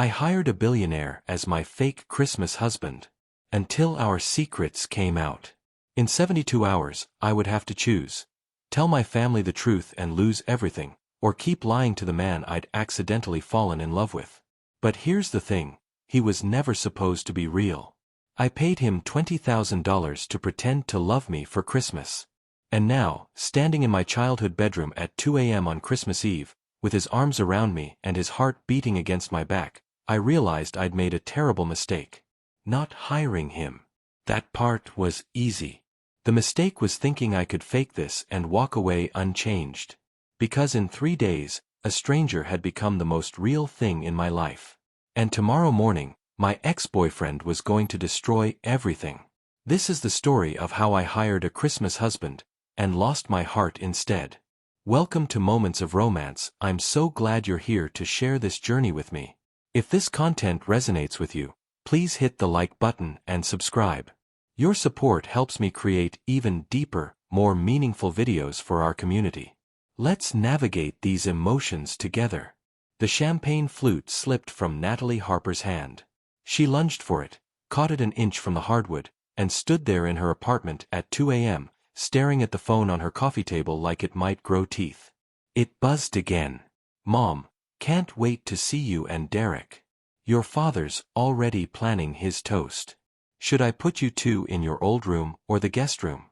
I hired a billionaire as my fake Christmas husband. Until our secrets came out. In 72 hours, I would have to choose. Tell my family the truth and lose everything, or keep lying to the man I'd accidentally fallen in love with. But here's the thing, he was never supposed to be real. I paid him $20,000 to pretend to love me for Christmas. And now, standing in my childhood bedroom at 2 a.m. on Christmas Eve, with his arms around me and his heart beating against my back, I realized I'd made a terrible mistake. Not hiring him. That part was easy. The mistake was thinking I could fake this and walk away unchanged. Because in 3 days, a stranger had become the most real thing in my life. And tomorrow morning, my ex-boyfriend was going to destroy everything. This is the story of how I hired a Christmas husband, and lost my heart instead. Welcome to Moments of Romance. I'm so glad you're here to share this journey with me. If this content resonates with you, please hit the like button and subscribe. Your support helps me create even deeper, more meaningful videos for our community. Let's navigate these emotions together. The champagne flute slipped from Natalie Harper's hand. She lunged for it, caught it an inch from the hardwood, and stood there in her apartment at 2 a.m., staring at the phone on her coffee table like it might grow teeth. It buzzed again. Mom, can't wait to see you and Derek. Your father's already planning his toast. Should I put you two in your old room or the guest room?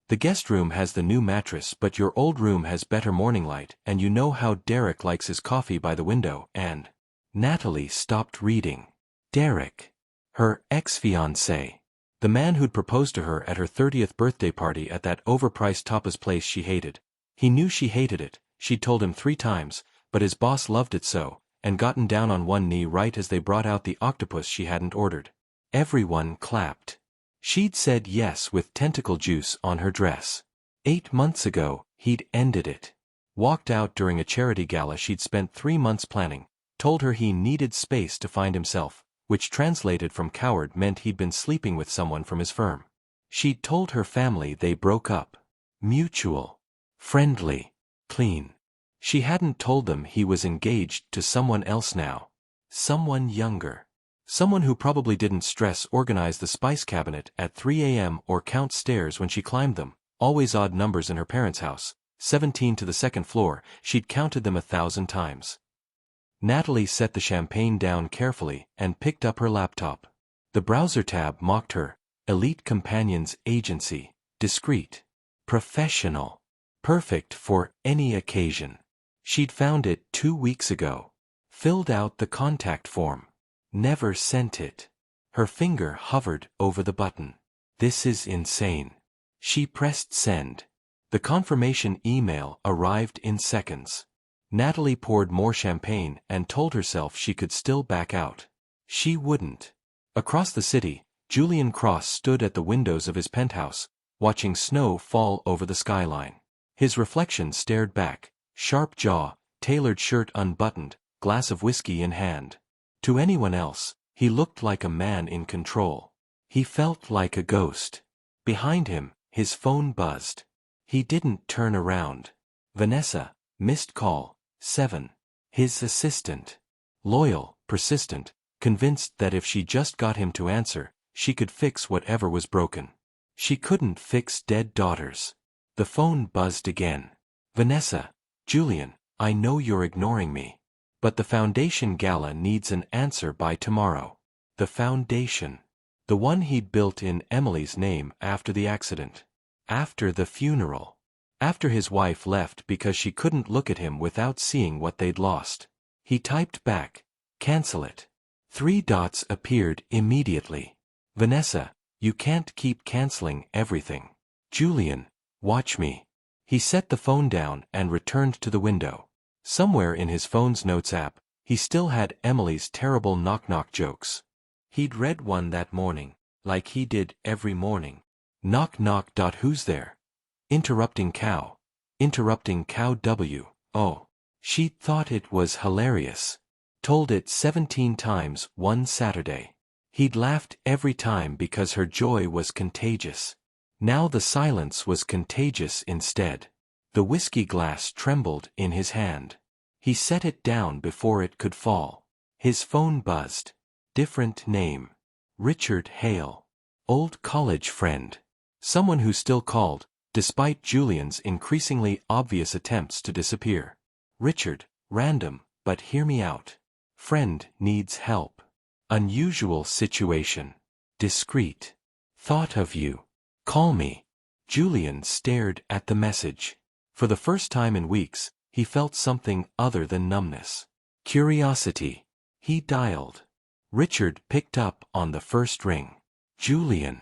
The guest room has the new mattress, but your old room has better morning light, and you know how Derek likes his coffee by the window, and... Natalie stopped reading. Derek. Her ex-fiancé. The man who'd proposed to her at her 30th birthday party at that overpriced tapas place she hated. He knew she hated it, she'd told him 3 times, but his boss loved it so, and gotten down on one knee right as they brought out the octopus she hadn't ordered. Everyone clapped. She'd said yes with tentacle juice on her dress. 8 months ago, he'd ended it. Walked out during a charity gala she'd spent 3 months planning, told her he needed space to find himself, which translated from coward meant he'd been sleeping with someone from his firm. She'd told her family they broke up. Mutual. Friendly. Clean. She hadn't told them he was engaged to someone else now. Someone younger. Someone who probably didn't stress organize the spice cabinet at 3 a.m. or count stairs when she climbed them, always odd numbers in her parents' house, 17 to the 2nd floor, she'd counted them 1,000 times. Natalie set the champagne down carefully and picked up her laptop. The browser tab mocked her, Elite Companions Agency, discreet, professional, perfect for any occasion. She'd found it 2 weeks ago. Filled out the contact form. Never sent it. Her finger hovered over the button. This is insane. She pressed send. The confirmation email arrived in seconds. Natalie poured more champagne and told herself she could still back out. She wouldn't. Across the city, Julian Cross stood at the windows of his penthouse, watching snow fall over the skyline. His reflection stared back, sharp jaw, tailored shirt unbuttoned, glass of whiskey in hand. To anyone else, he looked like a man in control. He felt like a ghost. Behind him, his phone buzzed. He didn't turn around. Vanessa, missed call, 7. His assistant. Loyal, persistent, convinced that if she just got him to answer, she could fix whatever was broken. She couldn't fix dead daughters. The phone buzzed again. Vanessa, Julian, I know you're ignoring me. But the foundation gala needs an answer by tomorrow. The foundation. The one he'd built in Emily's name after the accident. After the funeral. After his wife left because she couldn't look at him without seeing what they'd lost. He typed back, cancel it. 3 dots appeared immediately. Vanessa, you can't keep canceling everything. Julian, watch me. He set the phone down and returned to the window. Somewhere in his phone's notes app, he still had Emily's terrible knock-knock jokes. He'd read one that morning, like he did every morning. Knock knock. Who's there? Interrupting cow. Interrupting cow W. Oh. She thought it was hilarious. Told it 17 times one Saturday. He'd laughed every time because her joy was contagious. Now the silence was contagious instead. The whiskey glass trembled in his hand. He set it down before it could fall. His phone buzzed. Different name. Richard Hale. Old college friend. Someone who still called, despite Julian's increasingly obvious attempts to disappear. Richard, random, but hear me out. Friend needs help. Unusual situation. Discreet. Thought of you. Call me. Julian stared at the message. For the first time in weeks, he felt something other than numbness. Curiosity. He dialed. Richard picked up on the first ring. Julian.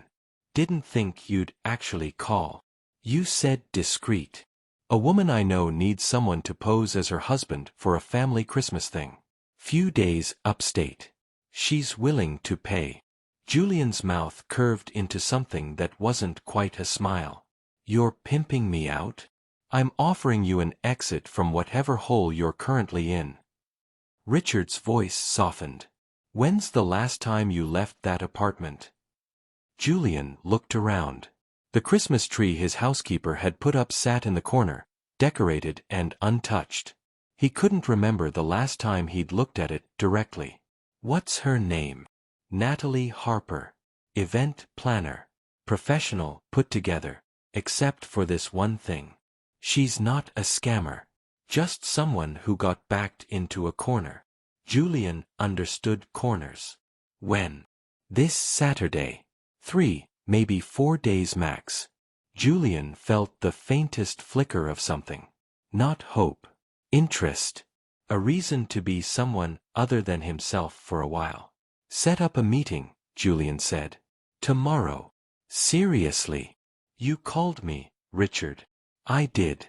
Didn't think you'd actually call. You said discreet. A woman I know needs someone to pose as her husband for a family Christmas thing. Few days upstate. She's willing to pay. Julian's mouth curved into something that wasn't quite a smile. You're pimping me out? I'm offering you an exit from whatever hole you're currently in. Richard's voice softened. When's the last time you left that apartment? Julian looked around. The Christmas tree his housekeeper had put up sat in the corner, decorated and untouched. He couldn't remember the last time he'd looked at it directly. What's her name? Natalie Harper. Event planner. Professional, put together. Except for this one thing. She's not a scammer. Just someone who got backed into a corner. Julian understood corners. When? This Saturday. 3, maybe 4 days max. Julian felt the faintest flicker of something. Not hope. Interest. A reason to be someone other than himself for a while. Set up a meeting, Julian said. Tomorrow. Seriously. You called me, Richard. I did.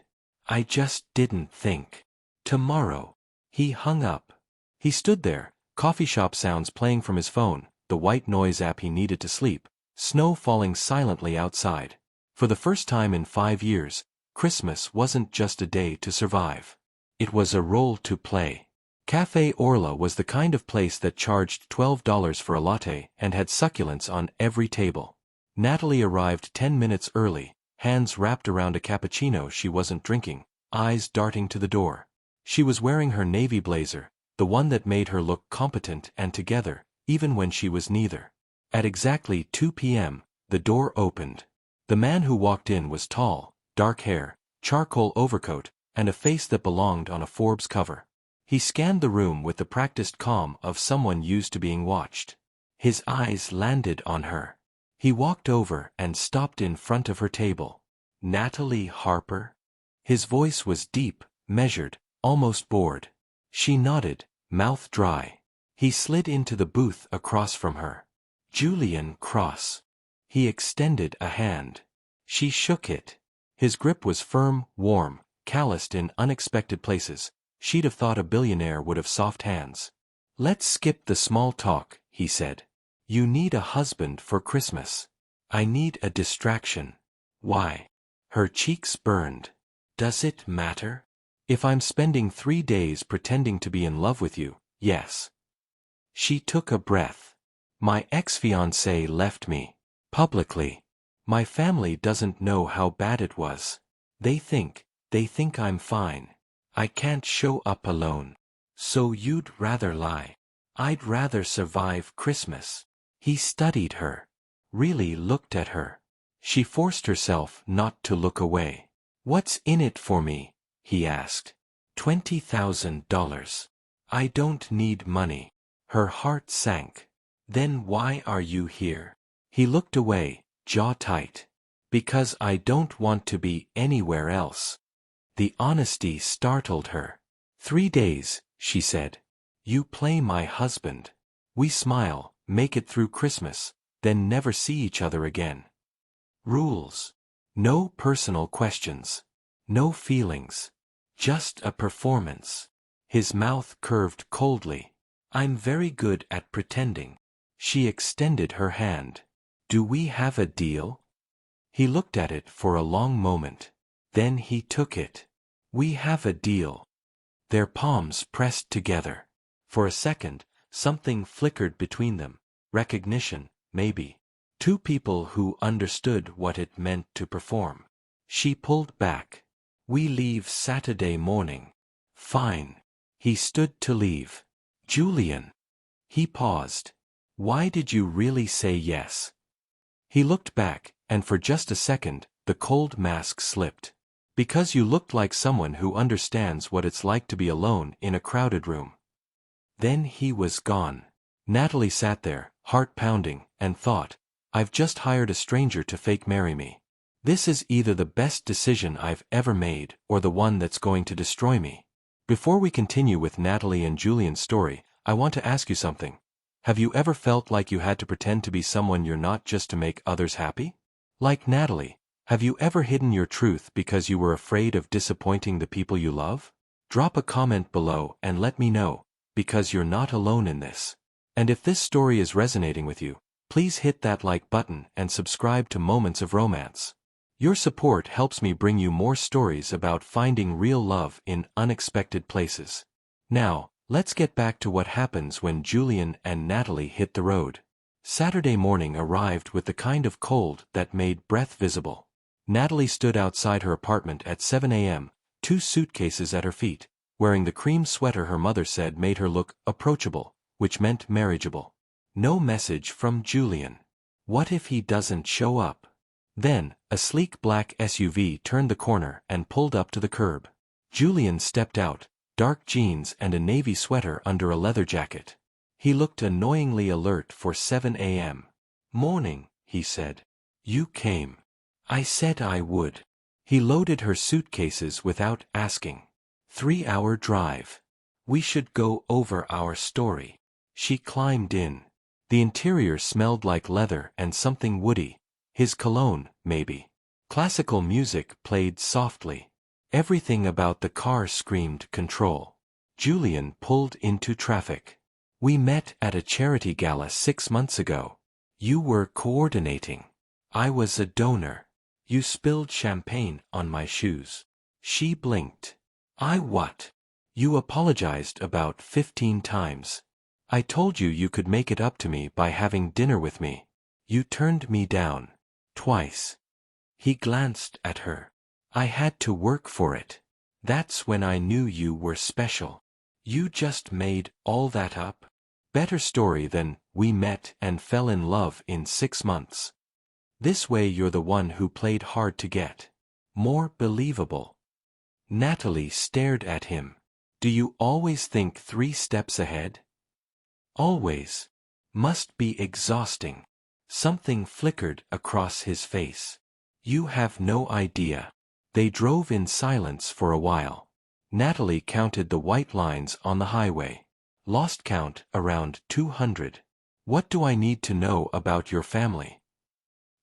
I just didn't think. Tomorrow. He hung up. He stood there, coffee shop sounds playing from his phone, the white noise app he needed to sleep, snow falling silently outside. For the first time in 5 years, Christmas wasn't just a day to survive. It was a role to play. Café Orla was the kind of place that charged $12 for a latte and had succulents on every table. Natalie arrived 10 minutes early, hands wrapped around a cappuccino she wasn't drinking, eyes darting to the door. She was wearing her navy blazer, the one that made her look competent and together, even when she was neither. At exactly 2 p.m., the door opened. The man who walked in was tall, dark hair, charcoal overcoat, and a face that belonged on a Forbes cover. He scanned the room with the practiced calm of someone used to being watched. His eyes landed on her. He walked over and stopped in front of her table. Natalie Harper? His voice was deep, measured, almost bored. She nodded, mouth dry. He slid into the booth across from her. Julian Cross. He extended a hand. She shook it. His grip was firm, warm, calloused in unexpected places. She'd have thought a billionaire would have soft hands. Let's skip the small talk, he said. You need a husband for Christmas. I need a distraction. Why? Her cheeks burned. Does it matter? If I'm spending 3 days pretending to be in love with you, yes. She took a breath. My ex-fiancé left me. Publicly. My family doesn't know how bad it was. They think I'm fine. I can't show up alone. So you'd rather lie. I'd rather survive Christmas. He studied her. Really looked at her. She forced herself not to look away. What's in it for me? He asked. $20,000. I don't need money. Her heart sank. Then why are you here? He looked away, jaw tight. Because I don't want to be anywhere else. The honesty startled her. 3 days, she said. You play my husband. We smile, make it through Christmas, then never see each other again. Rules. No personal questions. No feelings. Just a performance. His mouth curved coldly. I'm very good at pretending. She extended her hand. Do we have a deal? He looked at it for a long moment. Then he took it. We have a deal. Their palms pressed together. For a second, something flickered between them. Recognition, maybe. 2 people who understood what it meant to perform. She pulled back. We leave Saturday morning. Fine. He stood to leave. Julian. He paused. Why did you really say yes? He looked back, and for just a second, the cold mask slipped. Because you looked like someone who understands what it's like to be alone in a crowded room. Then he was gone. Natalie sat there, heart pounding, and thought, I've just hired a stranger to fake marry me. This is either the best decision I've ever made or the one that's going to destroy me. Before we continue with Natalie and Julian's story, I want to ask you something. Have you ever felt like you had to pretend to be someone you're not just to make others happy? Like Natalie, have you ever hidden your truth because you were afraid of disappointing the people you love? Drop a comment below and let me know, because you're not alone in this. And if this story is resonating with you, please hit that like button and subscribe to Moments of Romance. Your support helps me bring you more stories about finding real love in unexpected places. Now, let's get back to what happens when Julian and Natalie hit the road. Saturday morning arrived with the kind of cold that made breath visible. Natalie stood outside her apartment at 7 a.m., 2 suitcases at her feet, wearing the cream sweater her mother said made her look approachable, which meant marriageable. No message from Julian. What if he doesn't show up? Then, a sleek black SUV turned the corner and pulled up to the curb. Julian stepped out, dark jeans and a navy sweater under a leather jacket. He looked annoyingly alert for 7 a.m. Morning, he said. You came. I said I would. He loaded her suitcases without asking. 3-hour drive. We should go over our story. She climbed in. The interior smelled like leather and something woody. His cologne, maybe. Classical music played softly. Everything about the car screamed control. Julian pulled into traffic. We met at a charity gala 6 months ago. You were coordinating. I was a donor. You spilled champagne on my shoes. She blinked. I what? You apologized about 15 times. I told you you could make it up to me by having dinner with me. You turned me down. Twice. He glanced at her. I had to work for it. That's when I knew you were special. You just made all that up? Better story than, we met and fell in love in 6 months. This way you're the one who played hard to get. More believable. Natalie stared at him. Do you always think 3 steps ahead? Always. Must be exhausting. Something flickered across his face. You have no idea. They drove in silence for a while. Natalie counted the white lines on the highway. Lost count around 200. What do I need to know about your family?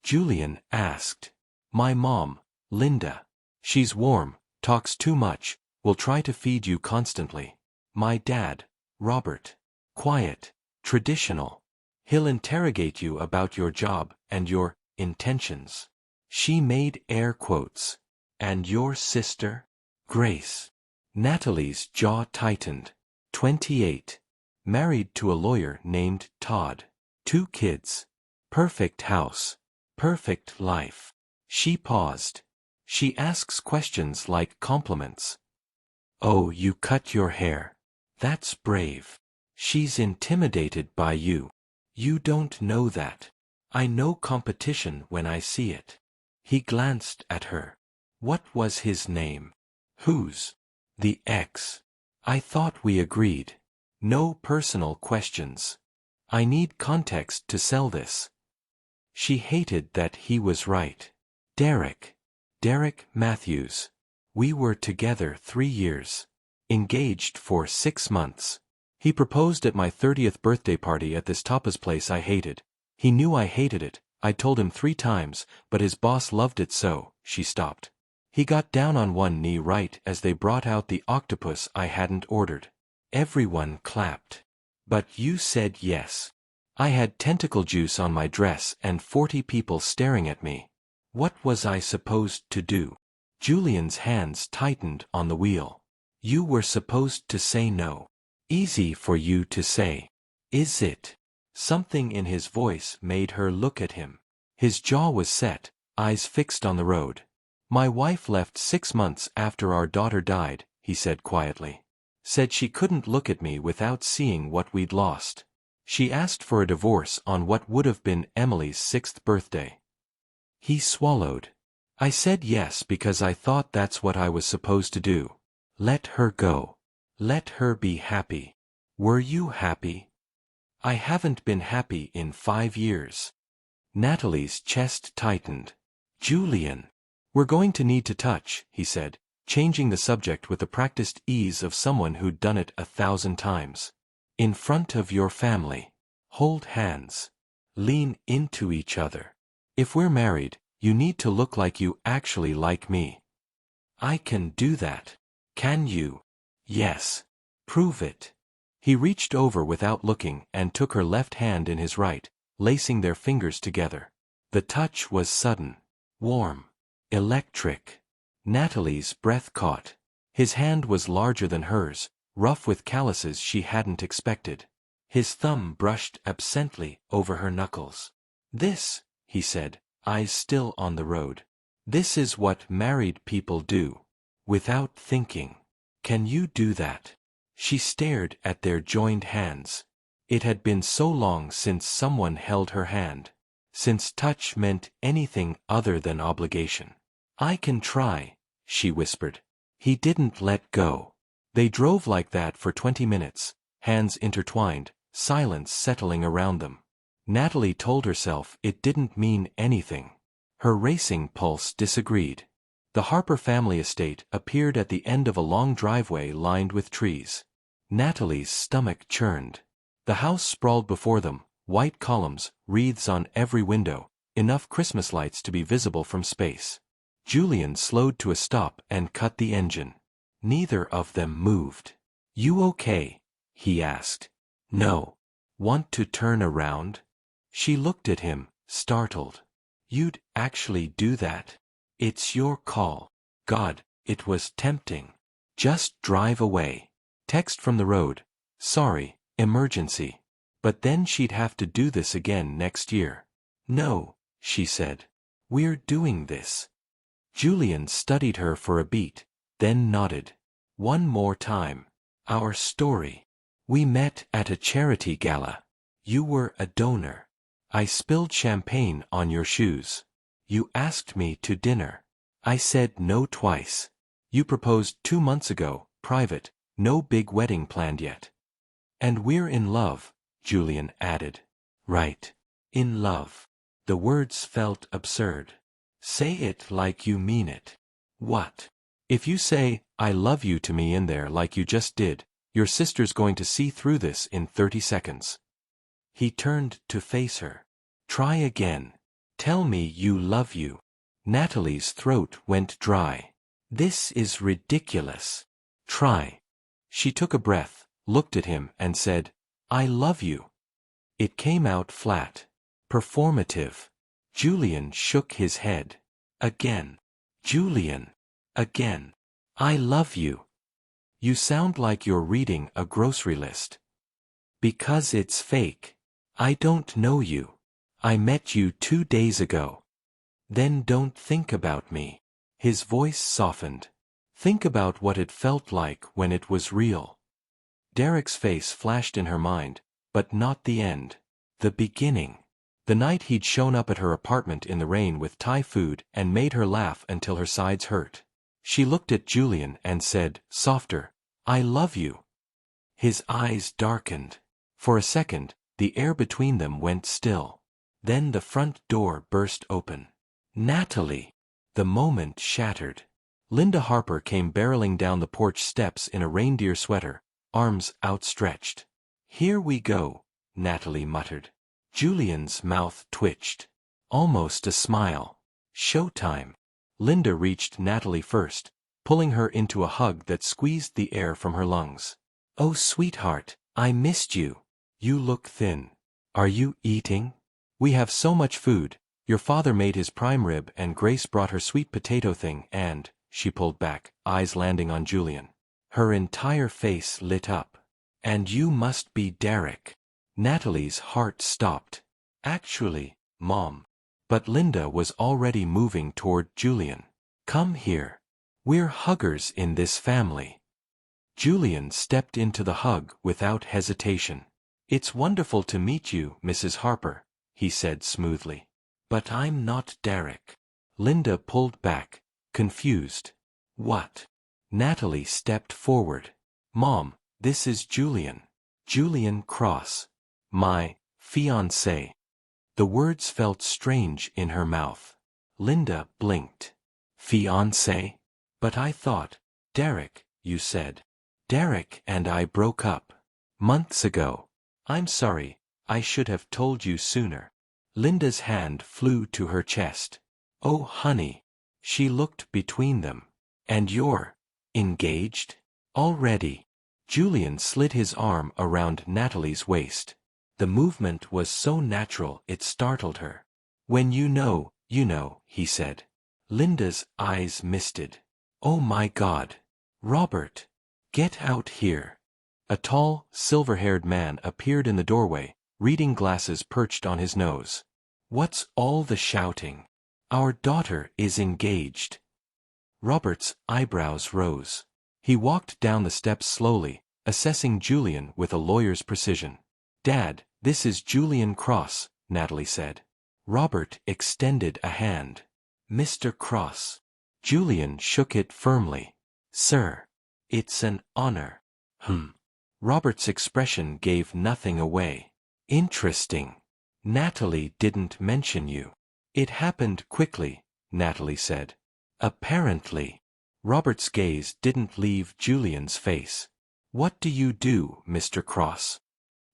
Julian asked. My mom, Linda. She's warm, talks too much, will try to feed you constantly. My dad, Robert. Quiet, traditional. He'll interrogate you about your job and your intentions. She made air quotes. And your sister? Grace. Natalie's jaw tightened. 28. Married to a lawyer named Todd. 2 kids. Perfect house. Perfect life. She paused. She asks questions like compliments. Oh, you cut your hair. That's brave. She's intimidated by you. You don't know that. I know competition when I see it. He glanced at her. What was his name? Whose? The ex. I thought we agreed. No personal questions. I need context to sell this. She hated that he was right. Derek. Derek Matthews. We were together 3 years. Engaged for 6 months. He proposed at my 30th birthday party at this tapas place I hated. He knew I hated it. I told him 3 times, but his boss loved it so. She stopped. He got down on one knee right as they brought out the octopus I hadn't ordered. Everyone clapped. But you said yes. I had tentacle juice on my dress and 40 people staring at me. What was I supposed to do? Julian's hands tightened on the wheel. You were supposed to say no. Easy for you to say. Is it? Something in his voice made her look at him. His jaw was set, eyes fixed on the road. My wife left 6 months after our daughter died, he said quietly. Said she couldn't look at me without seeing what we'd lost. She asked for a divorce on what would have been Emily's 6th birthday. He swallowed. I said yes because I thought that's what I was supposed to do. Let her go. Let her be happy. Were you happy? I haven't been happy in 5 years. Natalie's chest tightened. Julian. We're going to need to touch, he said, changing the subject with the practiced ease of someone who'd done it 1,000 times. In front of your family. Hold hands. Lean into each other. If we're married, you need to look like you actually like me. I can do that. Can you? Yes. Prove it. He reached over without looking and took her left hand in his right, lacing their fingers together. The touch was sudden. Warm. Electric. Natalie's breath caught. His hand was larger than hers, rough with calluses she hadn't expected. His thumb brushed absently over her knuckles. This, he said, eyes still on the road. This is what married people do. Without thinking. Can you do that? She stared at their joined hands. It had been so long since someone held her hand. Since touch meant anything other than obligation. I can try, she whispered. He didn't let go. They drove like that for 20 minutes, hands intertwined, silence settling around them. Natalie told herself it didn't mean anything. Her racing pulse disagreed. The Harper family estate appeared at the end of a long driveway lined with trees. Natalie's stomach churned. The house sprawled before them, white columns, wreaths on every window, enough Christmas lights to be visible from space. Julian slowed to a stop and cut the engine. Neither of them moved. You okay? He asked. No. Want to turn around? She looked at him, startled. You'd actually do that? It's your call. God, it was tempting. Just drive away. Text from the road. Sorry, emergency. But then she'd have to do this again next year. No, she said. We're doing this. Julian studied her for a beat, then nodded. One more time. Our story. We met at a charity gala. You were a donor. I spilled champagne on your shoes. You asked me to dinner. I said no twice. You proposed 2 months ago, private, no big wedding planned yet. And we're in love, Julian added. Right. In love. The words felt absurd. Say it like you mean it. What? If you say, I love you to me in there like you just did, your sister's going to see through this in 30 seconds. He turned to face her. Try again. Tell me you love you. Natalie's throat went dry. This is ridiculous. Try. She took a breath, looked at him and said, I love you. It came out flat. Performative. Julian shook his head. Again. Julian. Again. I love you. You sound like you're reading a grocery list. Because it's fake. I don't know you. I met you 2 days ago. Then don't think about me. His voice softened. Think about what it felt like when it was real. Derek's face flashed in her mind, but not the end. The beginning. The night he'd shown up at her apartment in the rain with Thai food and made her laugh until her sides hurt. She looked at Julian and said, softer, I love you. His eyes darkened. For a second, the air between them went still. Then the front door burst open. Natalie! The moment shattered. Linda Harper came barreling down the porch steps in a reindeer sweater, arms outstretched. Here we go, Natalie muttered. Julian's mouth twitched. Almost a smile. Showtime. Linda reached Natalie first, pulling her into a hug that squeezed the air from her lungs. Oh, sweetheart, I missed you. You look thin. Are you eating? We have so much food. Your father made his prime rib and Grace brought her sweet potato thing and, she pulled back, eyes landing on Julian. Her entire face lit up. And you must be Derek. Natalie's heart stopped. Actually, Mom. But Linda was already moving toward Julian. Come here. We're huggers in this family. Julian stepped into the hug without hesitation. It's wonderful to meet you, Mrs. Harper, he said smoothly. But I'm not Derek. Linda pulled back, confused. What? Natalie stepped forward. Mom, this is Julian. Julian Cross. My fiancé. The words felt strange in her mouth. Linda blinked. Fiancé? But I thought, Derek, you said. Derek and I broke up. Months ago. I'm sorry, I should have told you sooner. Linda's hand flew to her chest. Oh, honey. She looked between them. And you're engaged? Already. Julian slid his arm around Natalie's waist. The movement was so natural it startled her. When you know, he said. Linda's eyes misted. Oh my God. Robert. Get out here. A tall, silver-haired man appeared in the doorway, reading glasses perched on his nose. What's all the shouting? Our daughter is engaged. Robert's eyebrows rose. He walked down the steps slowly, assessing Julian with a lawyer's precision. Dad, this is Julian Cross, Natalie said. Robert extended a hand. Mr. Cross. Julian shook it firmly. Sir. It's an honor. Robert's expression gave nothing away. Interesting. Natalie didn't mention you. It happened quickly, Natalie said. Apparently. Robert's gaze didn't leave Julian's face. What do you do, Mr. Cross?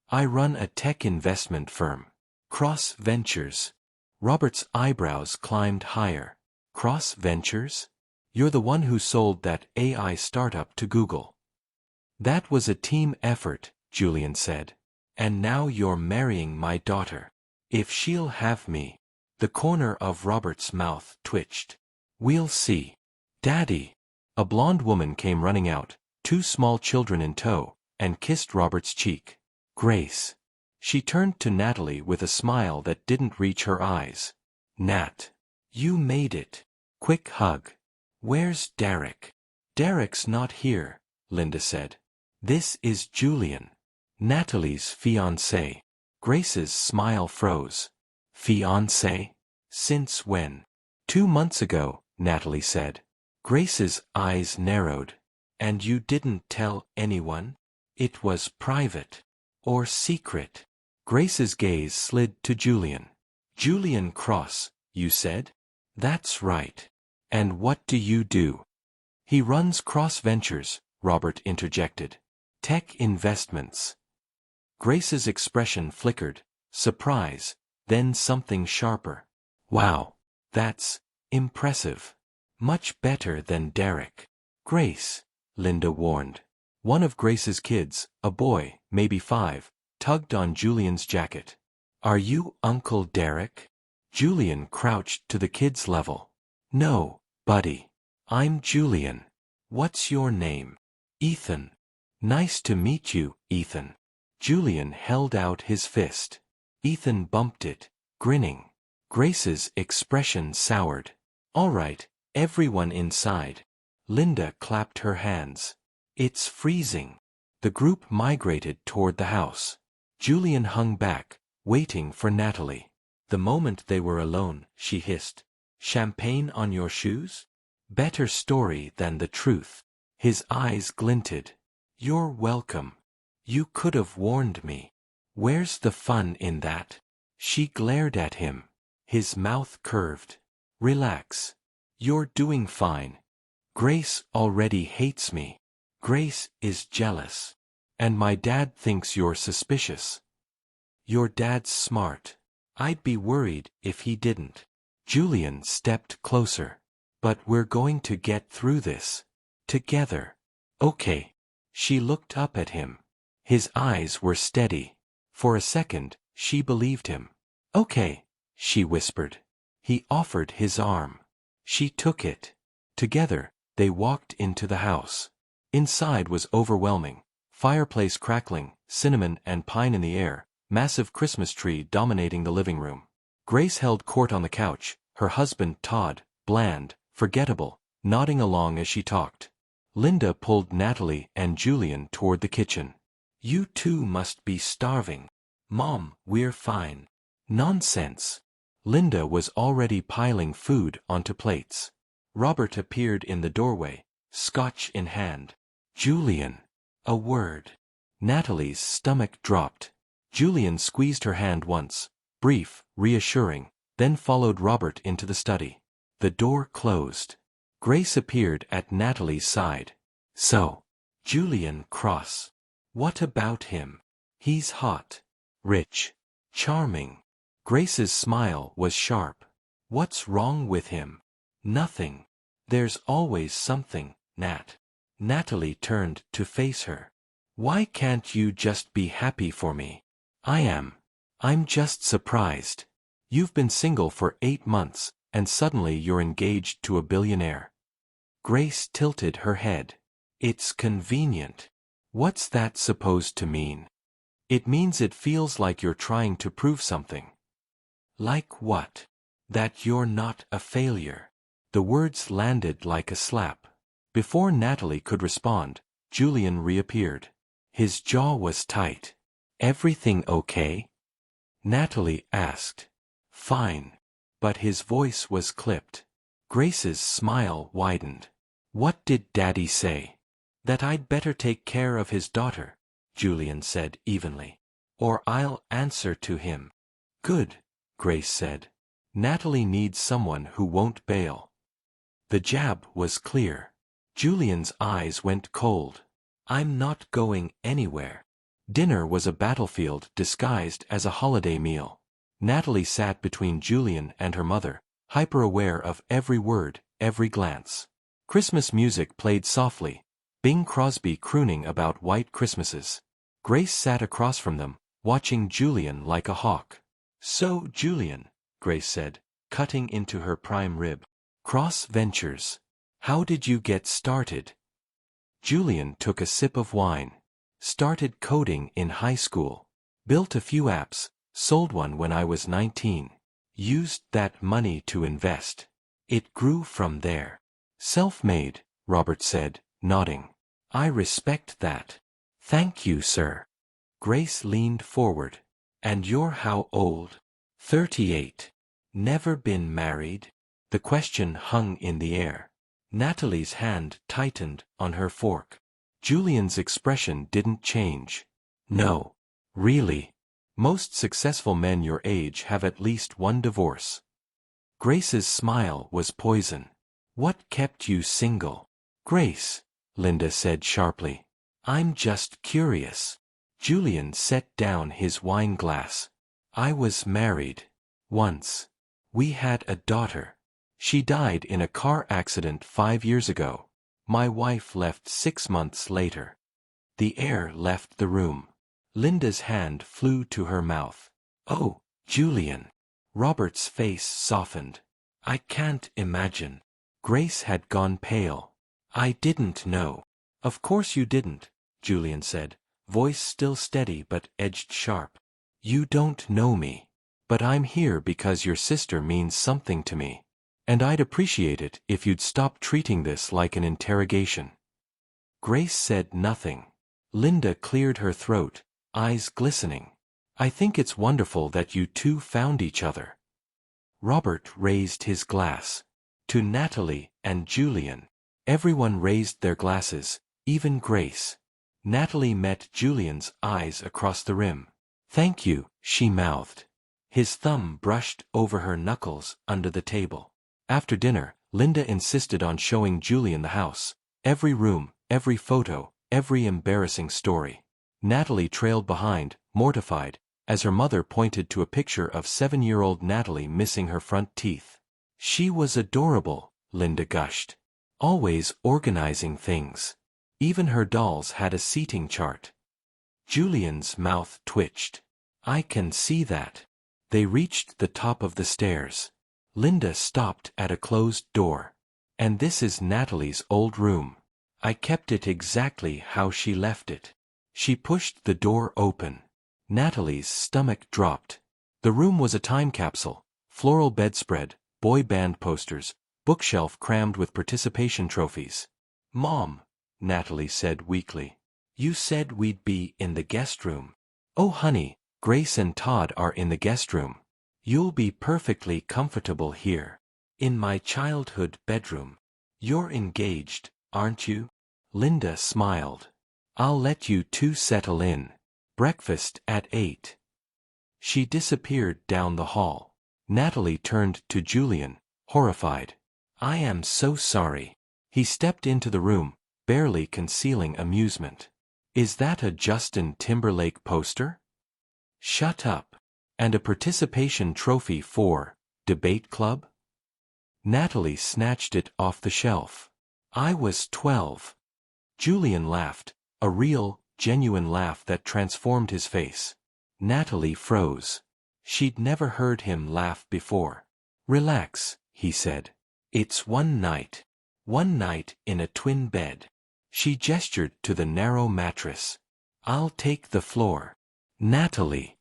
I run a tech investment firm. Cross Ventures. Robert's eyebrows climbed higher. Cross Ventures? You're the one who sold that AI startup to Google. That was a team effort, Julian said. And now you're marrying my daughter. If she'll have me. The corner of Robert's mouth twitched. We'll see. Daddy. A blonde woman came running out, 2 small children in tow, and kissed Robert's cheek. Grace. She turned to Natalie with a smile that didn't reach her eyes. Nat. You made it. Quick hug. Where's Derek? Derek's not here, Linda said. This is Julian. Natalie's fiancé. Grace's smile froze. Fiancé? Since when? 2 months ago, Natalie said. Grace's eyes narrowed. And you didn't tell anyone? It was private. Or secret. Grace's gaze slid to Julian. Julian Cross, you said? That's right. And what do you do? He runs Cross Ventures, Robert interjected. Tech investments. Grace's expression flickered, surprise, then something sharper. Wow, that's impressive. Much better than Derek. Grace, Linda warned. One of Grace's kids, a boy, maybe 5, tugged on Julian's jacket. Are you Uncle Derek? Julian crouched to the kid's level. No, buddy. I'm Julian. What's your name? Ethan. Nice to meet you, Ethan. Julian held out his fist. Ethan bumped it, grinning. Grace's expression soured. All right, everyone inside. Linda clapped her hands. It's freezing. The group migrated toward the house. Julian hung back, waiting for Natalie. The moment they were alone, she hissed. Champagne on your shoes? Better story than the truth. His eyes glinted. You're welcome. You could have warned me. Where's the fun in that? She glared at him. His mouth curved. Relax. You're doing fine. Grace already hates me. Grace is jealous. And my dad thinks you're suspicious. Your dad's smart. I'd be worried if he didn't. Julian stepped closer. But we're going to get through this. Together. Okay. She looked up at him. His eyes were steady. For a second, she believed him. Okay, she whispered. He offered his arm. She took it. Together, they walked into the house. Inside was overwhelming. Fireplace crackling, cinnamon and pine in the air, massive Christmas tree dominating the living room. Grace held court on the couch, her husband Todd, bland, forgettable, nodding along as she talked. Linda pulled Natalie and Julian toward the kitchen. You two must be starving. Mom, we're fine. Nonsense. Linda was already piling food onto plates. Robert appeared in the doorway, scotch in hand. Julian. A word. Natalie's stomach dropped. Julian squeezed her hand once, brief, reassuring, then followed Robert into the study. The door closed. Grace appeared at Natalie's side. So, Julian Cross. What about him? He's hot. Rich. Charming. Grace's smile was sharp. What's wrong with him? Nothing. There's always something, Nat. Natalie turned to face her. Why can't you just be happy for me? I am. I'm just surprised. You've been single for 8 months, and suddenly you're engaged to a billionaire. Grace tilted her head. It's convenient. What's that supposed to mean? It means it feels like you're trying to prove something. Like what? That you're not a failure. The words landed like a slap. Before Natalie could respond, Julian reappeared. His jaw was tight. Everything okay? Natalie asked. Fine. But his voice was clipped. Grace's smile widened. What did Daddy say? That I'd better take care of his daughter, Julian said evenly. Or I'll answer to him. Good, Grace said. Natalie needs someone who won't bail. The jab was clear. Julian's eyes went cold. I'm not going anywhere. Dinner was a battlefield disguised as a holiday meal. Natalie sat between Julian and her mother, hyper-aware of every word, every glance. Christmas music played softly, Bing Crosby crooning about white Christmases. Grace sat across from them, watching Julian like a hawk. So, Julian, Grace said, cutting into her prime rib. Cross Ventures. How did you get started? Julian took a sip of wine. Started coding in high school. Built a few apps, sold one when I was 19. Used that money to invest. It grew from there. Self-made, Robert said, nodding. I respect that. Thank you, sir. Grace leaned forward. And you're how old? 38. Never been married? The question hung in the air. Natalie's hand tightened on her fork. Julian's expression didn't change. No. Really? Most successful men your age have at least one divorce. Grace's smile was poison. What kept you single? Grace, Linda said sharply. I'm just curious. Julian set down his wine glass. I was married. Once. We had a daughter. She died in a car accident 5 years ago. My wife left 6 months later. The air left the room. Linda's hand flew to her mouth. Oh, Julian. Robert's face softened. I can't imagine. Grace had gone pale. I didn't know. Of course you didn't, Julian said, voice still steady but edged sharp. You don't know me. But I'm here because your sister means something to me. And I'd appreciate it if you'd stop treating this like an interrogation. Grace said nothing. Linda cleared her throat, eyes glistening. I think it's wonderful that you two found each other. Robert raised his glass. To Natalie and Julian. Everyone raised their glasses, even Grace. Natalie met Julian's eyes across the rim. Thank you, she mouthed. His thumb brushed over her knuckles under the table. After dinner, Linda insisted on showing Julian the house. Every room, every photo, every embarrassing story. Natalie trailed behind, mortified, as her mother pointed to a picture of 7-year-old Natalie missing her front teeth. She was adorable, Linda gushed. Always organizing things. Even her dolls had a seating chart. Julian's mouth twitched. I can see that. They reached the top of the stairs. Linda stopped at a closed door. And this is Natalie's old room. I kept it exactly how she left it. She pushed the door open. Natalie's stomach dropped. The room was a time capsule. Floral bedspread, boy band posters, bookshelf crammed with participation trophies. Mom, Natalie said weakly. You said we'd be in the guest room. Oh honey, Grace and Todd are in the guest room. You'll be perfectly comfortable here. In my childhood bedroom. You're engaged, aren't you? Linda smiled. I'll let you two settle in. Breakfast at 8. She disappeared down the hall. Natalie turned to Julian, horrified. I am so sorry. He stepped into the room, barely concealing amusement. Is that a Justin Timberlake poster? Shut up. And a participation trophy for debate club? Natalie snatched it off the shelf. I was 12. Julian laughed, a real, genuine laugh that transformed his face. Natalie froze. She'd never heard him laugh before. Relax, he said. It's one night. One night in a twin bed. She gestured to the narrow mattress. I'll take the floor. Natalie.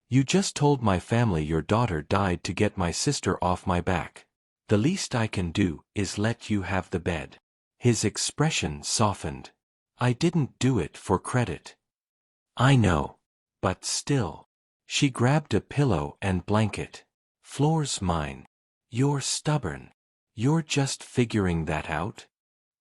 You just told my family your daughter died to get my sister off my back. The least I can do is let you have the bed. His expression softened. I didn't do it for credit. I know. But still. She grabbed a pillow and blanket. Floor's mine. You're stubborn. You're just figuring that out?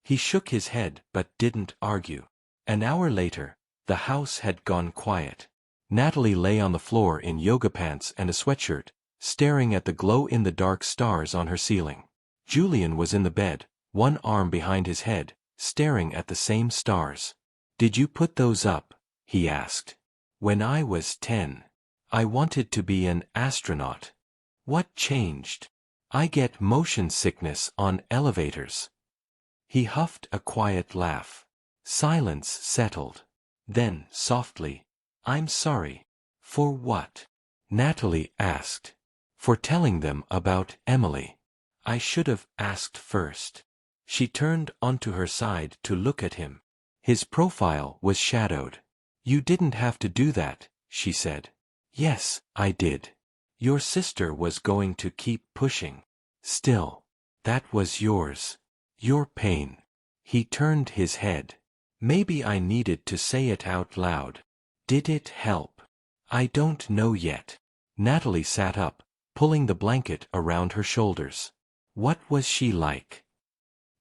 He shook his head but didn't argue. An hour later, the house had gone quiet. Natalie lay on the floor in yoga pants and a sweatshirt, staring at the glow-in-the-dark stars on her ceiling. Julian was in the bed, one arm behind his head, staring at the same stars. Did you put those up? He asked. When I was 10. I wanted to be an astronaut. What changed? I get motion sickness on elevators. He huffed a quiet laugh. Silence settled. Then, softly, I'm sorry. For what? Natalie asked. For telling them about Emily. I should have asked first. She turned onto her side to look at him. His profile was shadowed. You didn't have to do that, she said. Yes, I did. Your sister was going to keep pushing. Still. That was yours. Your pain. He turned his head. Maybe I needed to say it out loud. Did it help? I don't know yet. Natalie sat up, pulling the blanket around her shoulders. What was she like?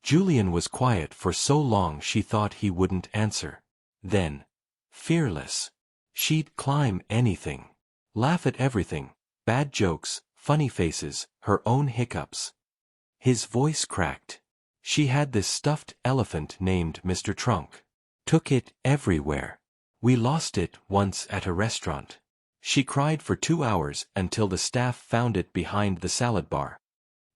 Julian was quiet for so long she thought he wouldn't answer. Then, fearless. She'd climb anything. Laugh at everything. Bad jokes, funny faces, her own hiccups. His voice cracked. She had this stuffed elephant named Mr. Trunk. Took it everywhere. We lost it once at a restaurant. She cried for 2 hours until the staff found it behind the salad bar.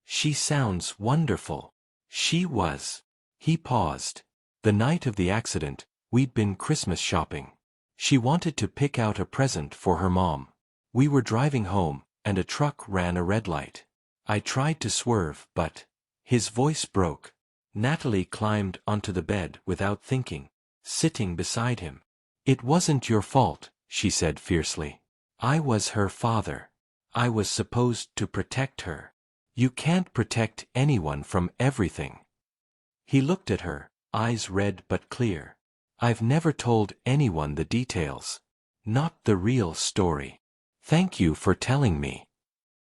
She sounds wonderful. She was. He paused. The night of the accident, we'd been Christmas shopping. She wanted to pick out a present for her mom. We were driving home, and a truck ran a red light. I tried to swerve, but... His voice broke. Natalie climbed onto the bed without thinking, sitting beside him. It wasn't your fault, she said fiercely. I was her father. I was supposed to protect her. You can't protect anyone from everything. He looked at her, eyes red but clear. I've never told anyone the details. Not the real story. Thank you for telling me.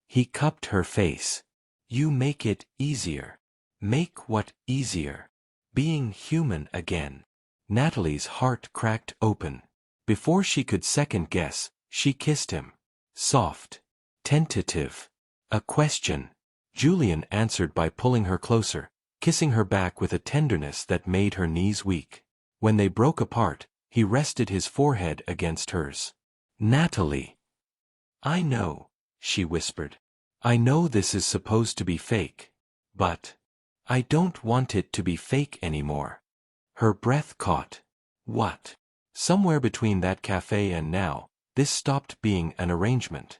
He cupped her face. You make it easier. Make what easier? Being human again. Natalie's heart cracked open. Before she could second guess, she kissed him. Soft. Tentative. A question. Julian answered by pulling her closer, kissing her back with a tenderness that made her knees weak. When they broke apart, he rested his forehead against hers. Natalie. I know, she whispered. I know this is supposed to be fake. But I don't want it to be fake anymore. Her breath caught. What? Somewhere between that cafe and now, this stopped being an arrangement.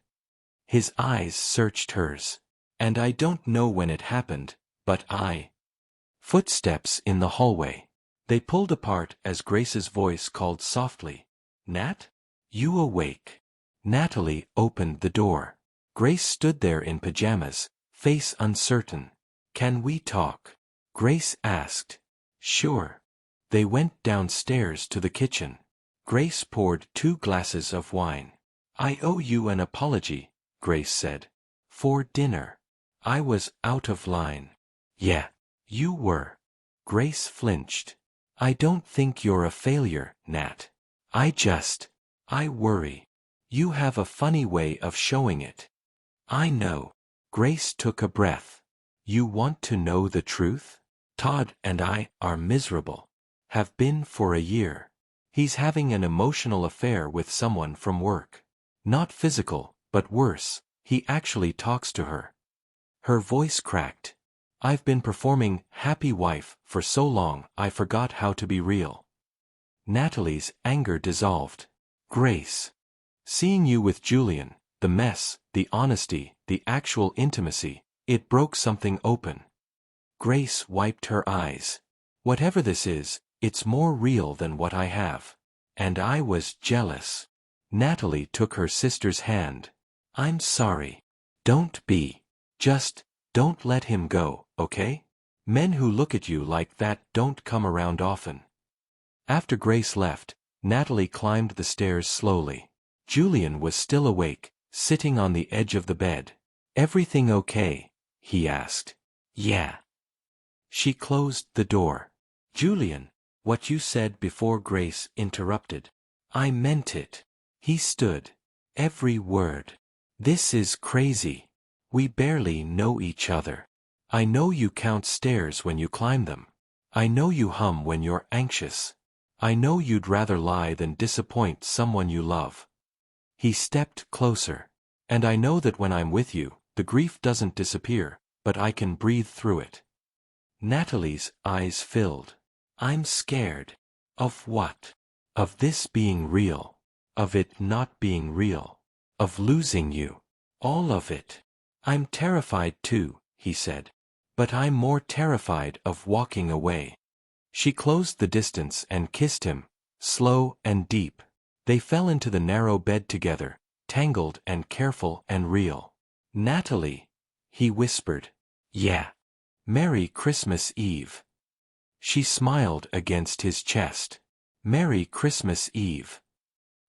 His eyes searched hers. And I don't know when it happened, but I... Footsteps in the hallway. They pulled apart as Grace's voice called softly. Nat? You awake? Natalie opened the door. Grace stood there in pajamas, face uncertain. Can we talk? Grace asked. Sure. They went downstairs to the kitchen. Grace poured 2 glasses of wine. "I owe you an apology," Grace said. "For dinner. I was out of line." "Yeah, you were." Grace flinched. "I don't think you're a failure, Nat. I worry. You have a funny way of showing it." "I know." Grace took a breath. "You want to know the truth? Todd and I are miserable. Have been for a year. He's having an emotional affair with someone from work. Not physical, but worse, he actually talks to her." Her voice cracked. "I've been performing happy wife for so long I forgot how to be real." Natalie's anger dissolved. "Grace. Seeing you with Julian, the mess, the honesty, the actual intimacy, it broke something open." Grace wiped her eyes. "Whatever this is, it's more real than what I have. And I was jealous." Natalie took her sister's hand. "I'm sorry. Don't be. Just, don't let him go, okay? Men who look at you like that don't come around often." After Grace left, Natalie climbed the stairs slowly. Julian was still awake, sitting on the edge of the bed. "Everything okay?" he asked. "Yeah." She closed the door. "Julian, what you said before," Grace interrupted. "I meant it." He stood. "Every word. This is crazy. We barely know each other. I know you count stairs when you climb them. I know you hum when you're anxious. I know you'd rather lie than disappoint someone you love." He stepped closer. "And I know that when I'm with you, the grief doesn't disappear, but I can breathe through it." Natalie's eyes filled. "I'm scared." "Of what?" "Of this being real. Of it not being real. Of losing you. All of it." "I'm terrified too," he said. "But I'm more terrified of walking away." She closed the distance and kissed him, slow and deep. They fell into the narrow bed together, tangled and careful and real. "Natalie," he whispered. "Yeah. Merry Christmas Eve." She smiled against his chest. "Merry Christmas Eve."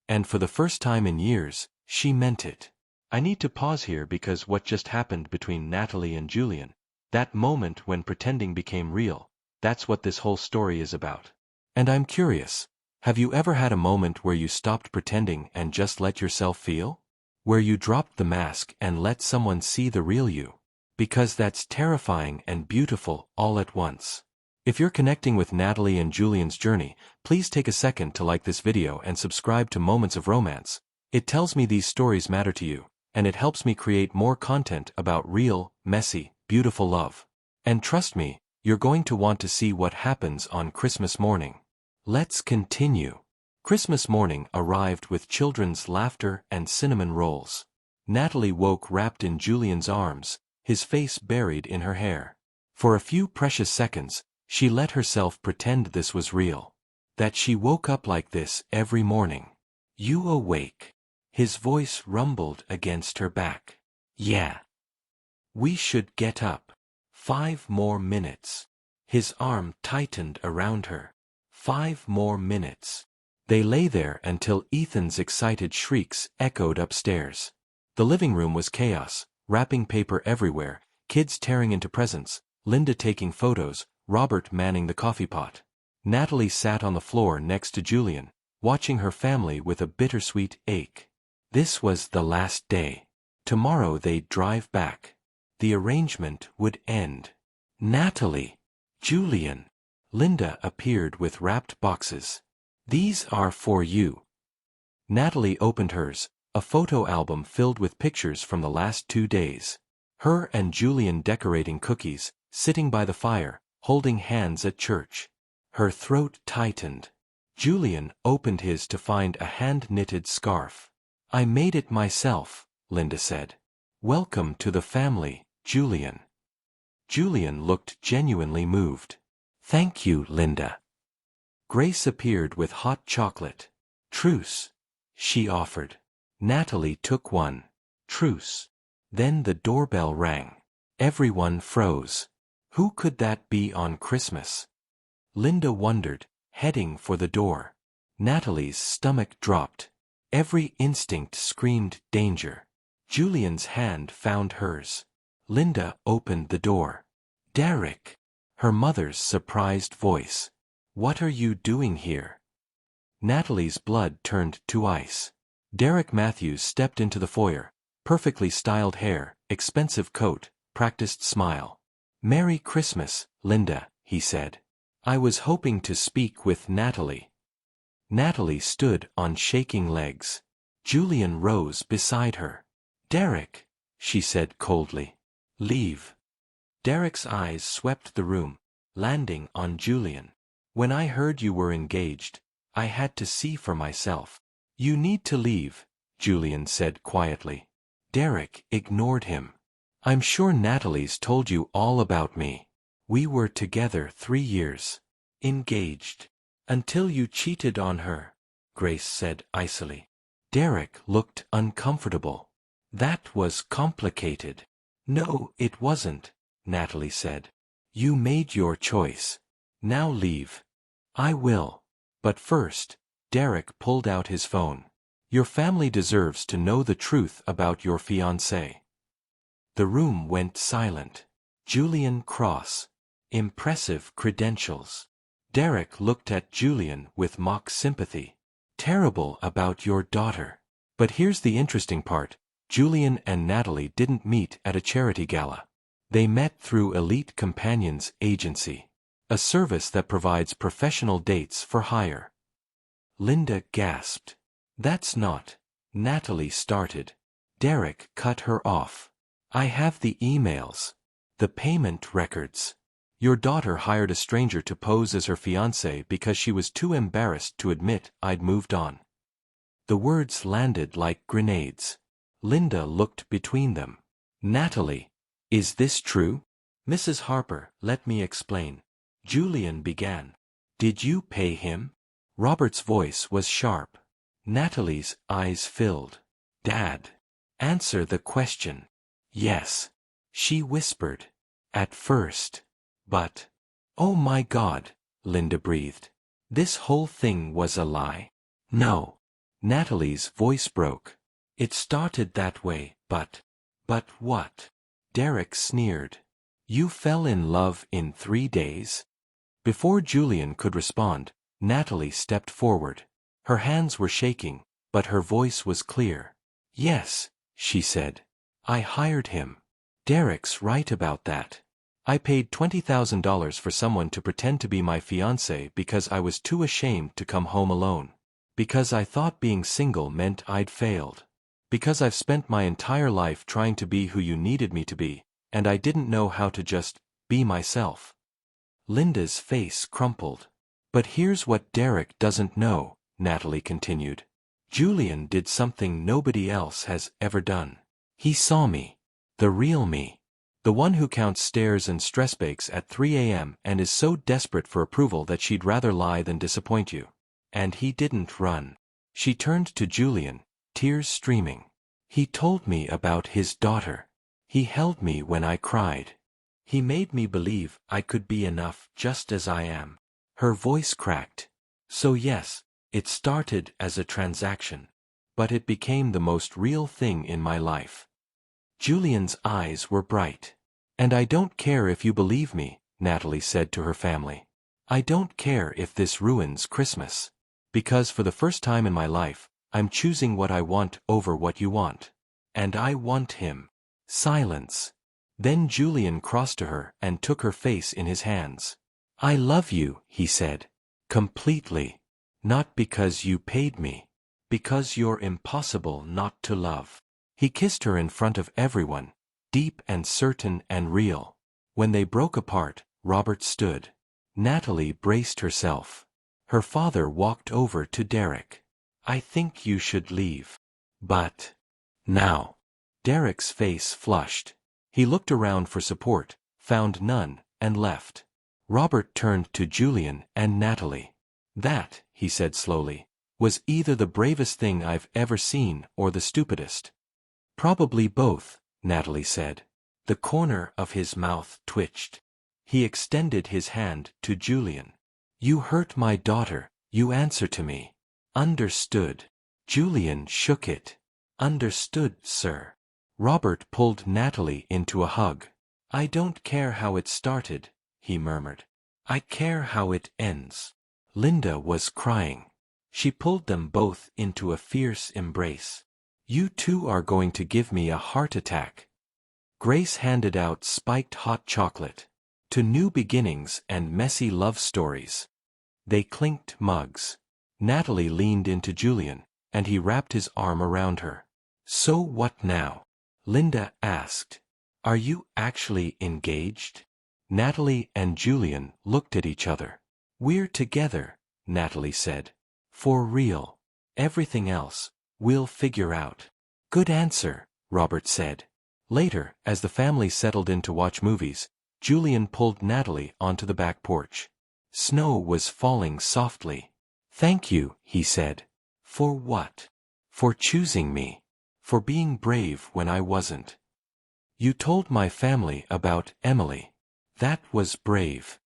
And for the first time in years, she meant it. I need to pause here because what just happened between Natalie and Julian, that moment when pretending became real, that's what this whole story is about. And I'm curious, have you ever had a moment where you stopped pretending and just let yourself feel? Where you dropped the mask and let someone see the real you? Because that's terrifying and beautiful all at once. If you're connecting with Natalie and Julian's journey, please take a second to like this video and subscribe to Moments of Romance. It tells me these stories matter to you, and it helps me create more content about real, messy, beautiful love. And trust me, you're going to want to see what happens on Christmas morning. Let's continue. Christmas morning arrived with children's laughter and cinnamon rolls. Natalie woke wrapped in Julian's arms, his face buried in her hair. For a few precious seconds, she let herself pretend this was real. That she woke up like this every morning. "You awake?" His voice rumbled against her back. "Yeah." "We should get up. 5 more minutes." His arm tightened around her. 5 more minutes. They lay there until Ethan's excited shrieks echoed upstairs. The living room was chaos, wrapping paper everywhere, kids tearing into presents, Linda taking photos, Robert manning the coffee pot. Natalie sat on the floor next to Julian, watching her family with a bittersweet ache. This was the last day. Tomorrow they'd drive back. The arrangement would end. "Natalie." "Julian." Linda appeared with wrapped boxes. "These are for you." Natalie opened hers, a photo album filled with pictures from the last 2 days. Her and Julian decorating cookies, sitting by the fire, holding hands at church. Her throat tightened. Julian opened his to find a hand-knitted scarf. "I made it myself," Linda said. "Welcome to the family, Julian." Julian looked genuinely moved. "Thank you, Linda." Grace appeared with hot chocolate. "Truce," she offered. Natalie took one. "Truce." Then the doorbell rang. Everyone froze. Who could that be on Christmas? Linda wondered, heading for the door. Natalie's stomach dropped. Every instinct screamed danger. Julian's hand found hers. Linda opened the door. "Derek!" Her mother's surprised voice. "What are you doing here?" Natalie's blood turned to ice. Derek Matthews stepped into the foyer. Perfectly styled hair, expensive coat, practiced smile. "Merry Christmas, Linda," he said. "I was hoping to speak with Natalie." Natalie stood on shaking legs. Julian rose beside her. "Derek," she said coldly. "Leave." Derek's eyes swept the room, landing on Julian. "When I heard you were engaged, I had to see for myself." "You need to leave," Julian said quietly. Derek ignored him. "I'm sure Natalie's told you all about me. We were together 3 years. Engaged. Until you cheated on her," Grace said icily. Derek looked uncomfortable. "That was complicated." "No, it wasn't," Natalie said. "You made your choice. Now leave." "I will. But first," Derek pulled out his phone. "Your family deserves to know the truth about your fiancé." The room went silent. Julian Cross. Impressive credentials. Derek looked at Julian with mock sympathy. "Terrible about your daughter." But here's the interesting part. Julian and Natalie didn't meet at a charity gala. They met through Elite Companions Agency, a service that provides professional dates for hire. Linda gasped. "That's not..." Natalie started. Derek cut her off. "I have the emails. The payment records. Your daughter hired a stranger to pose as her fiancé because she was too embarrassed to admit I'd moved on." The words landed like grenades. Linda looked between them. "Natalie, is this true?" "Mrs. Harper, let me explain," Julian began. "Did you pay him?" Robert's voice was sharp. Natalie's eyes filled. "Dad, answer the question." "Yes," she whispered. "At first. But..." "Oh my God," Linda breathed. "This whole thing was a lie?" "No." Natalie's voice broke. "It started that way, but..." "But what?" Derek sneered. "You fell in love in 3 days?" Before Julian could respond, Natalie stepped forward. Her hands were shaking, but her voice was clear. "Yes," she said. "I hired him. Derek's right about that. I paid $20,000 for someone to pretend to be my fiancé because I was too ashamed to come home alone. Because I thought being single meant I'd failed. Because I've spent my entire life trying to be who you needed me to be, and I didn't know how to just be myself." Linda's face crumpled. "But here's what Derek doesn't know," Natalie continued. "Julian did something nobody else has ever done. He saw me. The real me. The one who counts stairs and stress bakes at 3 a.m. and is so desperate for approval that she'd rather lie than disappoint you. And he didn't run." She turned to Julian, tears streaming. "He told me about his daughter. He held me when I cried. He made me believe I could be enough just as I am." Her voice cracked. "So yes, it started as a transaction. But it became the most real thing in my life." Julian's eyes were bright. "And I don't care if you believe me," Natalie said to her family. "I don't care if this ruins Christmas. Because for the first time in my life, I'm choosing what I want over what you want. And I want him." Silence. Then Julian crossed to her and took her face in his hands. "I love you," he said. "Completely. Not because you paid me. Because you're impossible not to love." He kissed her in front of everyone, deep and certain and real. When they broke apart, Robert stood. Natalie braced herself. Her father walked over to Derek. "I think you should leave." "But..." "Now." Derek's face flushed. He looked around for support, found none, and left. Robert turned to Julian and Natalie. "That," he said slowly, "was either the bravest thing I've ever seen or the stupidest." "Probably both," Natalie said. The corner of his mouth twitched. He extended his hand to Julian. You hurt my daughter, you answer to me. Understood. Julian shook it. Understood, sir. Robert pulled Natalie into a hug. I don't care how it started, he murmured. I care how it ends. Linda was crying. She pulled them both into a fierce embrace. You two are going to give me a heart attack. Grace handed out spiked hot chocolate. To new beginnings and messy love stories. They clinked mugs. Natalie leaned into Julian, and he wrapped his arm around her. So what now? Linda asked. Are you actually engaged? Natalie and Julian looked at each other. We're together, Natalie said. For real. Everything else, we'll figure out. Good answer, Robert said. Later, as the family settled in to watch movies, Julian pulled Natalie onto the back porch. Snow was falling softly. Thank you, he said. For what? For choosing me. For being brave when I wasn't. You told my family about Emily. That was brave.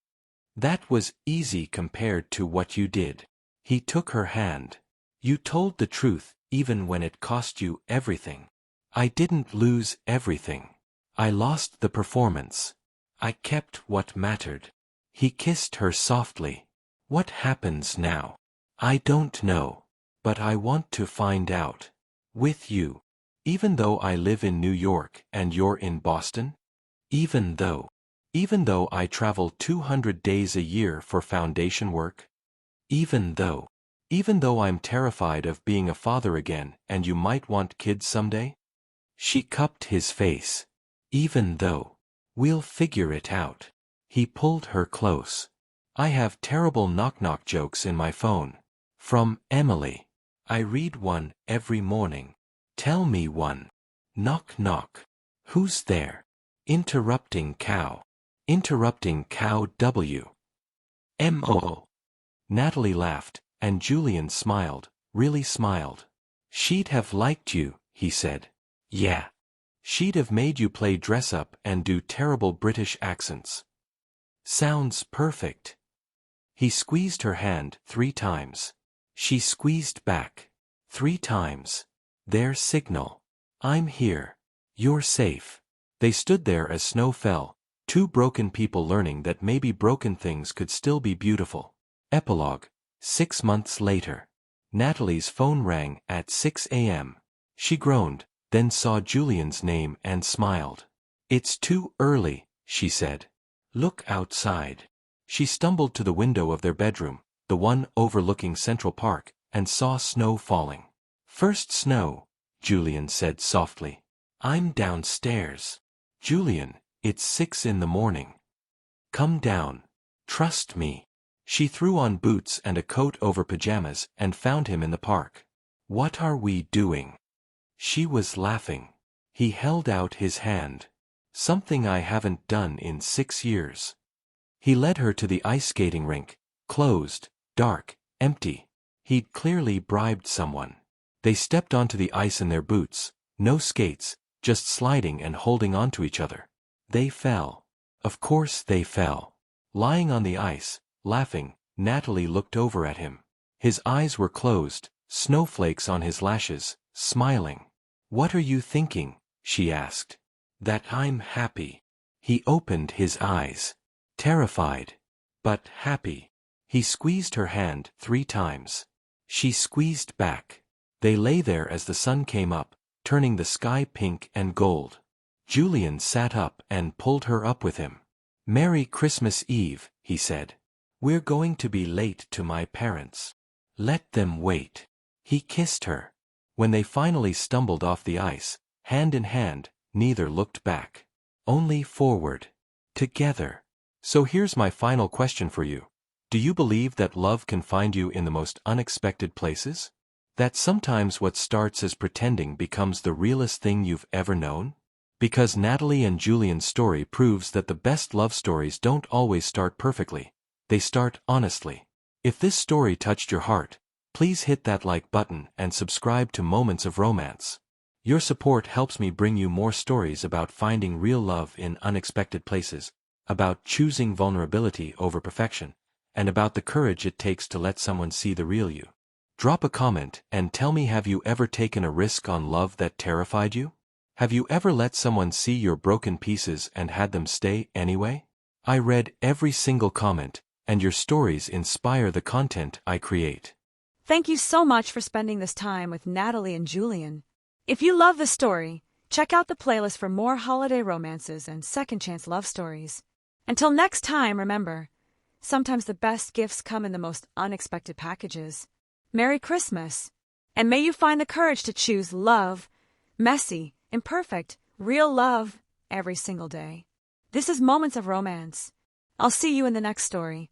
That was easy compared to what you did. He took her hand. You told the truth even when it cost you everything. I didn't lose everything. I lost the performance. I kept what mattered. He kissed her softly. What happens now? I don't know. But I want to find out. With you. Even though I live in New York and you're in Boston? Even though I travel 200 days a year for foundation work? Even though I'm terrified of being a father again and you might want kids someday? She cupped his face. Even though. We'll figure it out. He pulled her close. I have terrible knock-knock jokes in my phone. From Emily. I read one every morning. Tell me one. Knock knock. Who's there? Interrupting cow. Interrupting cow W. M.O. Natalie laughed, and Julian smiled, really smiled. She'd have liked you, he said. Yeah. She'd have made you play dress-up and do terrible British accents. Sounds perfect. He squeezed her hand 3 times. She squeezed back. 3 times. Their signal. I'm here. You're safe. They stood there as snow fell, 2 broken people learning that maybe broken things could still be beautiful. Epilogue. 6 months later. Natalie's phone rang at 6 a.m. She groaned, then saw Julian's name and smiled. It's too early, she said. Look outside. She stumbled to the window of their bedroom, the one overlooking Central Park, and saw snow falling. First snow, Julian said softly. I'm downstairs. Julian, it's 6 in the morning. Come down. Trust me. She threw on boots and a coat over pajamas and found him in the park. What are we doing? She was laughing. He held out his hand. Something I haven't done in 6 years. He led her to the ice skating rink, closed, dark, empty. He'd clearly bribed someone. They stepped onto the ice in their boots, no skates, just sliding and holding onto each other. They fell. Of course they fell. Lying on the ice, laughing, Natalie looked over at him. His eyes were closed, snowflakes on his lashes, smiling. What are you thinking? She asked. That I'm happy. He opened his eyes. Terrified. But happy. He squeezed her hand 3 times. She squeezed back. They lay there as the sun came up, turning the sky pink and gold. Julian sat up and pulled her up with him. Merry Christmas Eve, he said. We're going to be late to my parents. Let them wait. He kissed her. When they finally stumbled off the ice, hand in hand, neither looked back. Only forward. Together. So here's my final question for you. Do you believe that love can find you in the most unexpected places? That sometimes what starts as pretending becomes the realest thing you've ever known? Because Natalie and Julian's story proves that the best love stories don't always start perfectly. They start honestly. If this story touched your heart, please hit that like button and subscribe to Moments of Romance. Your support helps me bring you more stories about finding real love in unexpected places, about choosing vulnerability over perfection, and about the courage it takes to let someone see the real you. Drop a comment and tell me, have you ever taken a risk on love that terrified you? Have you ever let someone see your broken pieces and had them stay anyway? I read every single comment, and your stories inspire the content I create. Thank you so much for spending this time with Natalie and Julian. If you love this story, check out the playlist for more holiday romances and second chance love stories. Until next time, remember, sometimes the best gifts come in the most unexpected packages. Merry Christmas, and may you find the courage to choose love, messy, imperfect, real love every single day. This is Moments of Romance. I'll see you in the next story.